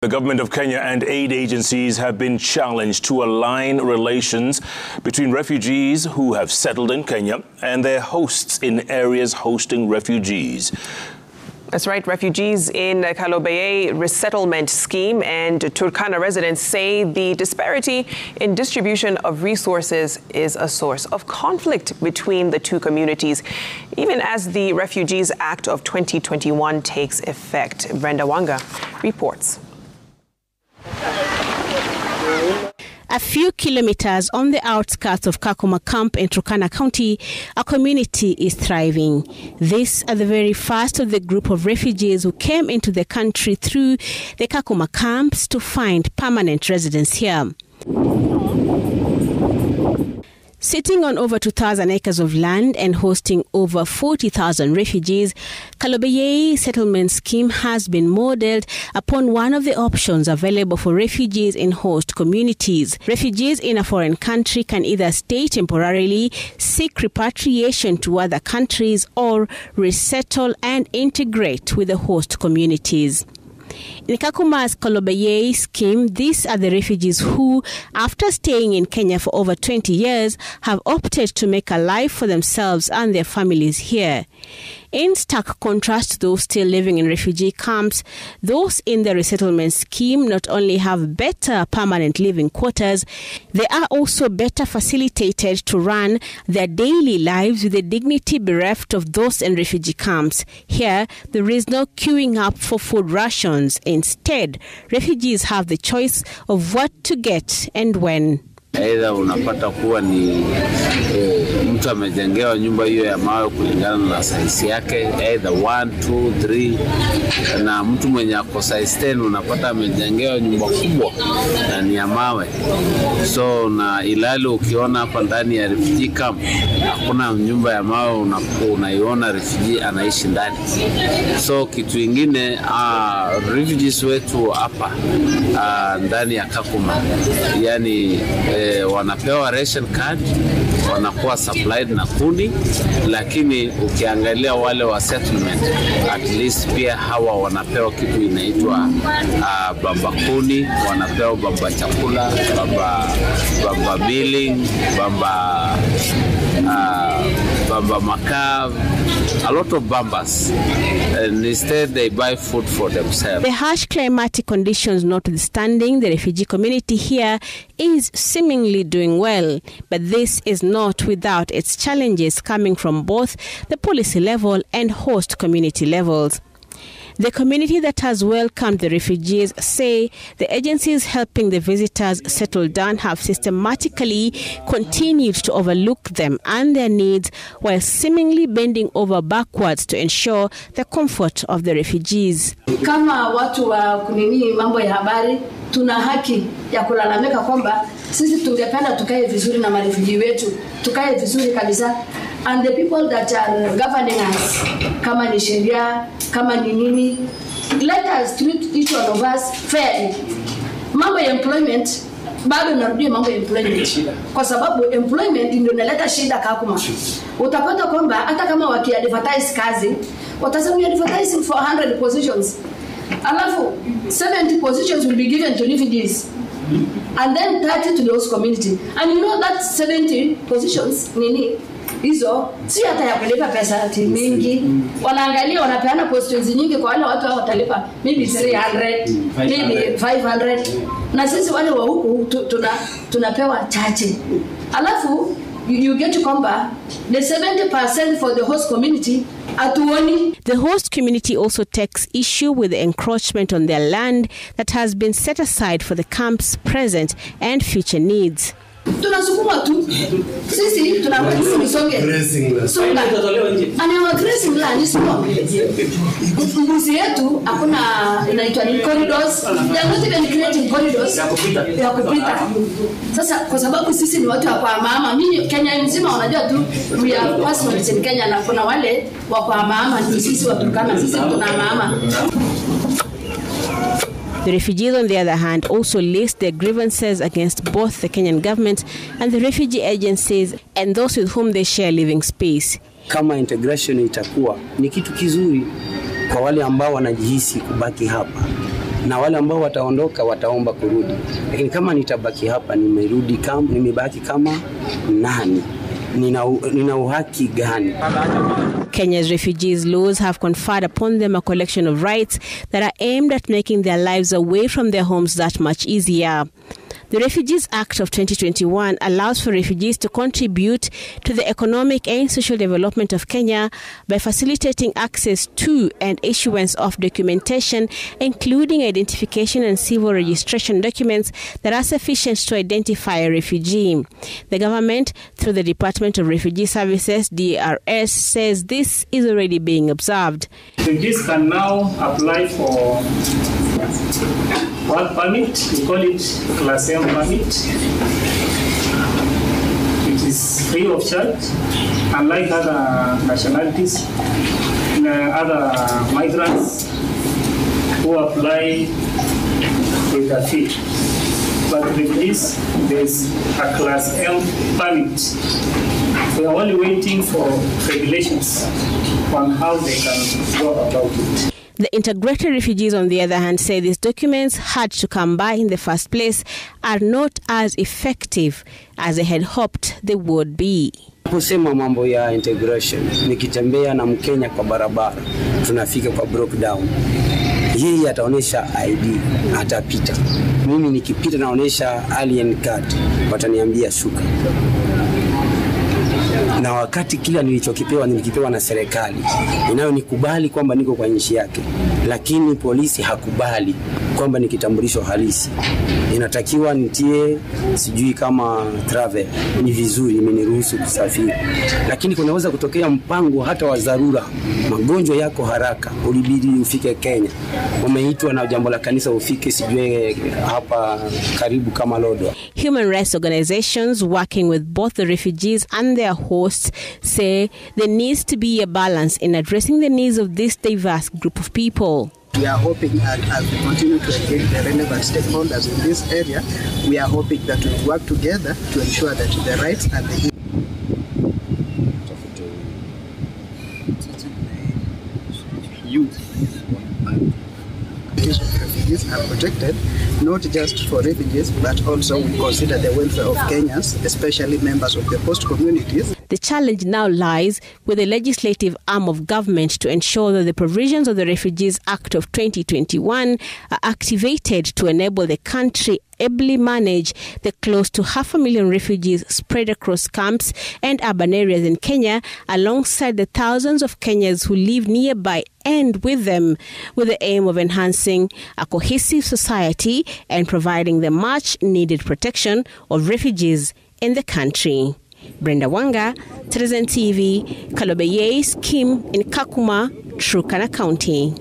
The government of Kenya and aid agencies have been challenged to align relations between refugees who have settled in Kenya and their hosts in areas hosting refugees. That's right. Refugees in Kalobeyei resettlement scheme and Turkana residents say the disparity in distribution of resources is a source of conflict between the two communities, even as the Refugees Act of 2021 takes effect. Brenda Wanga reports. A few kilometers on the outskirts of Kakuma Camp in Turkana County, a community is thriving. These are the very first of the group of refugees who came into the country through the Kakuma camps to find permanent residence here. Sitting on over 2,000 acres of land and hosting over 40,000 refugees, Kalobeyei settlement scheme has been modeled upon one of the options available for refugees in host communities. Refugees in a foreign country can either stay temporarily, seek repatriation to other countries, or resettle and integrate with the host communities. In Kakuma's Kalobeyei scheme, these are the refugees who, after staying in Kenya for over 20 years, have opted to make a life for themselves and their families here. In stark contrast to those still living in refugee camps, those in the resettlement scheme not only have better permanent living quarters, they are also better facilitated to run their daily lives with the dignity bereft of those in refugee camps. Here, there is no queuing up for food rations. Instead, refugees have the choice of what to get and when. Aidha unapata kuwa ni mtu amejengewa nyumba hiyo ya mawe kulingana na size yake, aidha 1, 2, 3, na mtu mwenye ako size 10 unapata amejengewa nyumba kubwa na ni ya mawe. So na ilali ukiona hapa ndani ya refugee camp hakuna nyumba ya mawe, unaiona refugee anaishi ndani. So kitu kingine refugees wetu hapa ndani ya Kakuma, yani wanapewa ration card, wanakuwa supplied na kundi, lakini ukiangalia wale wa settlement at least pia hawa wanapewa kitu inaitwa bamba kuni, wanapewa bamba chakula, bamba billing, bamba makaa, a lot of bambas, and instead they buy food for themselves. The harsh climatic conditions notwithstanding, the refugee community here is seemingly doing well, but this is not without its challenges coming from both the policy level and host community levels. The community that has welcomed the refugees say the agencies helping the visitors settle down have systematically continued to overlook them and their needs while seemingly bending over backwards to ensure the comfort of the refugees. Kama watu wa kunini mambo ya habari, tuna haki ya kulalamika kwamba sisi tungependa tukae vizuri na marefugee wetu, tukae vizuri kabisa. And the people that are governing us, kama ni sheria, kama ni nini, let us treat each one of us fairly. Mambo ya employment, bado narudia mambo ya employment. Kwa sababu employment ndio inaleta shida Kakuma. Utapata kwamba hata kama waki-advertise kazi, watasema we are advertising for 100 positions. Alafu 70 positions will be given to refugees. And then 30 to the host community. And you know that 70 positions nini hizo si hata ya kulipa pesa mingi, wanaangalia wanapeana positions nyingi kwa wale watu watalipa maybe 300, maybe 500, na sisi wale wa huku tunapewa chache. Alafu you get to compare the 70% for the host community atuoni. The host community also takes issue with the encroachment on their land that has been set aside for the camp's present and future needs. Tunasukuma tu sisi tunaweza nisonge songa ana grazing land sio mbuzi yetu hakuna inaitwa ni corridors, they are not even creating corridors ya kupita. Sasa kwa sababu sisi ni watu wa kwa mama, mimi Kenya nzima wanajua tu we are personals in Kenya, na kuna wale wa kwa mama ni sisi wa Turkana, sisi tuna mama. The refugees, on the other hand, also list their grievances against both the Kenyan government and the refugee agencies and those with whom they share living space. Kama integration itakuwa ni kitu kizuri kwa wale ambao wanajihisi kubaki hapa, na wale ambao wataondoka wataomba kurudi. Lakini kama nitabaki hapa, nimebaki kama nani? Nina uhaki gani? Kenya's refugees laws have conferred upon them a collection of rights that are aimed at making their lives away from their homes that much easier. The Refugees Act of 2021 allows for refugees to contribute to the economic and social development of Kenya by facilitating access to and issuance of documentation, including identification and civil registration documents that are sufficient to identify a refugee. The government, through the Department of Refugee Services, DRS, says this is already being observed. Refugees can now apply for work permit. We call it Class M permit. It is free of charge, unlike other nationalities, other migrants who apply with a fee. But with this, there's a Class M permit. We are only waiting for regulations on how they can go about it. The integrated refugees, on the other hand, say these documents had to come by in the first place are not as effective as they had hoped they would be. Kusema mambo ya integration, nikitembea na Mkenya kwa barabara, tunafika kwa broke down. Yeye ataonesha ID, atapita. Mimi nikipita naonesha alien card, wataniambia shuka. Na wakati kila nilikipewa na serikali inayo nikubali kwamba niko kwa nchi yake, lakini polisi hakubali kwamba ni kitambulisho halisi. Inatakiwa nitie sijui kama travel, ni vizuri imeniruhusu kusafiri, lakini kunaweza kutokea mpango hata wa dharura, magonjwa yako haraka, ulibidi ufike Kenya, umeitwa na jambo la kanisa ufike sijui hapa karibu kama Lodo. Human rights organizations working with both the refugees and their hosts say there needs to be a balance in addressing the needs of this diverse group of people. We are hoping as we continue to engage the relevant stakeholders in this area, we are hoping that we work together to ensure that the rights and the youth refugees are protected, not just for refugees, but also we consider the welfare of Kenyans, especially members of the host communities. The challenge now lies with the legislative arm of government to ensure that the provisions of the Refugees Act of 2021 are activated to enable the country ably manage the close to 500,000 refugees spread across camps and urban areas in Kenya, alongside the thousands of Kenyans who live nearby and with them, with the aim of enhancing a cohesive society and providing the much-needed protection of refugees in the country. Brenda Wanga, Citizen TV, Kalobeyei scheme in Kakuma, Turkana County.